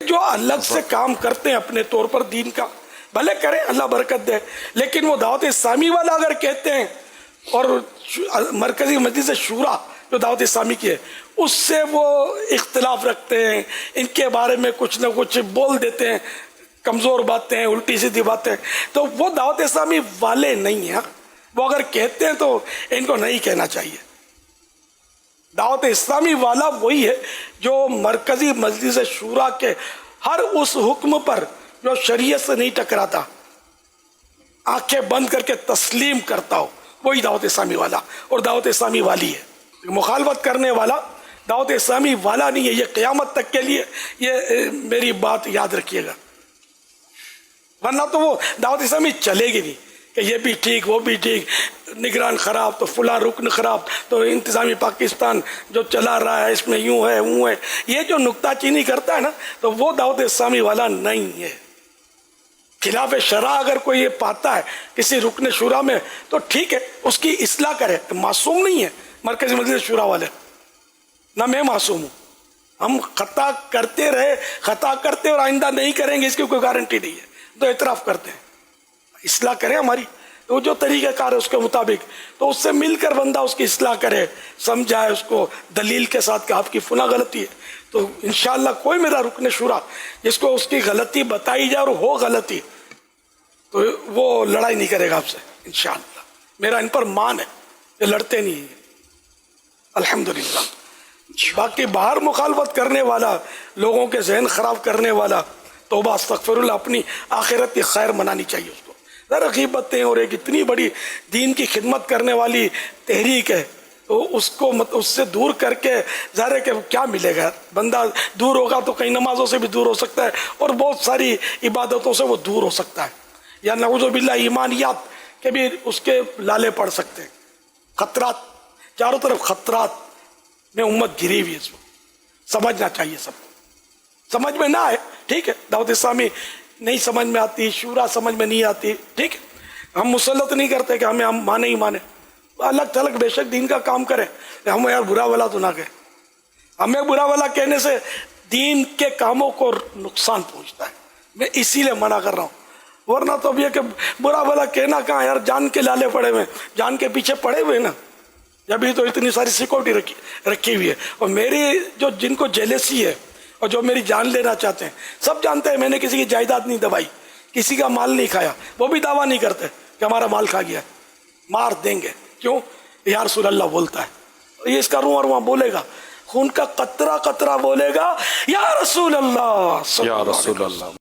جو الگ سے کام کرتے ہیں اپنے طور پر دین کا، بھلے کریں، اللہ برکت دے، لیکن وہ دعوت اسلامی والا اگر کہتے ہیں اور مرکزی مجلس شورا جو دعوت اسلامی کی ہے اس سے وہ اختلاف رکھتے ہیں، ان کے بارے میں کچھ نہ کچھ بول دیتے ہیں، کمزور باتیں، الٹی سیدھی باتیں، تو وہ دعوت اسلامی والے نہیں ہیں۔ وہ اگر کہتے ہیں تو ان کو نہیں کہنا چاہیے۔ دعوت اسلامی والا وہی ہے جو مرکزی مجلس شورا کے ہر اس حکم پر جو شریعت سے نہیں ٹکراتا آنکھیں بند کر کے تسلیم کرتا ہو، وہی دعوت اسلامی والا اور دعوت اسلامی والی ہے۔ مخالفت کرنے والا دعوت اسلامی والا نہیں ہے، یہ قیامت تک کے لیے یہ میری بات یاد رکھیے گا، ورنہ تو وہ دعوت اسلامی چلے گی نہیں کہ یہ بھی ٹھیک وہ بھی ٹھیک، نگران خراب تو فلاں رکن خراب تو انتظامی پاکستان جو چلا رہا ہے اس میں یوں ہے وہ ہے، یہ جو نکتہ چینی کرتا ہے نا تو وہ دعوت اسلامی والا نہیں ہے۔ خلاف شرع اگر کوئی یہ پاتا ہے کسی رکن شورا میں تو ٹھیک ہے، اس کی اصلاح کرے، معصوم نہیں ہے مرکزی مجلس شورا والے، نہ میں معصوم ہوں، ہم خطا کرتے رہے، خطا کرتے اور آئندہ نہیں کریں گے اس کی کوئی گارنٹی نہیں ہے، تو اعتراف کرتے ہیں، اصلاح کریں ہماری، تو جو طریقہ کار ہے اس کے مطابق، تو اس سے مل کر بندہ اس کی اصلاح کرے، سمجھائے اس کو دلیل کے ساتھ کہ آپ کی فلاں غلطی ہے، تو انشاءاللہ کوئی میرا رکن شورا جس کو اس کی غلطی بتائی جائے اور ہو غلطی تو وہ لڑائی نہیں کرے گا آپ سے انشاءاللہ، میرا ان پر مان ہے، یہ لڑتے نہیں ہیں الحمدللہ۔ باقی باہر مخالفت کرنے والا، لوگوں کے ذہن خراب کرنے والا، توبہ استغفر اللہ، اپنی آخرت کی خیر منانی چاہیے اس کو۔ ذرا غیبتیں اور ایک اتنی بڑی دین کی خدمت کرنے والی تحریک ہے تو اس کو اس سے دور کر کے ظاہر ہے کہ کیا ملے گا، بندہ دور ہوگا تو کئی نمازوں سے بھی دور ہو سکتا ہے اور بہت ساری عبادتوں سے وہ دور ہو سکتا ہے، یا نعوذ باللہ ایمانیات کے بھی اس کے لالے پڑ سکتے ہیں۔ خطرات، چاروں طرف خطرات میں امت گری ہوئی ہے، اس وقت سمجھنا چاہیے سب کو، سمجھ میں نہ آئے ٹھیک ہے، دعوت اسلامی نہیں سمجھ میں آتی، شورا سمجھ میں نہیں آتی ٹھیک ہے، ہم مسلط نہیں کرتے کہ ہمیں ہم مانے ہی مانے، الگ تھلگ بے شک دین کا کام کریں، ہمیں یار برا والا تو نہ کہیں، ہمیں برا والا کہنے سے دین کے کاموں کو نقصان پہنچتا ہے، میں اسی لیے منع کر رہا ہوں، ورنہ تو اب یہ کہ برا والا کہنا کہاں یار، جان کے لالے پڑے ہوئے، جان کے پیچھے پڑے ہوئے نا، ابھی تو اتنی ساری سیکورٹی رکھی ہوئی ہے، اور میری جو جن کو جیلسی ہے اور جو میری جان لینا چاہتے ہیں سب جانتے ہیں میں نے کسی کی جائیداد نہیں دبائی، کسی کا مال نہیں کھایا، وہ بھی دعویٰ نہیں کرتے کہ ہمارا مال کھا گیا، مار دیں گے، کیوں؟ یا رسول اللہ بولتا ہے، یہ اس کا رواں رواں بولے گا، خون کا قطرہ قطرہ بولے گا یا رسول اللہ، یا رسول اللہ۔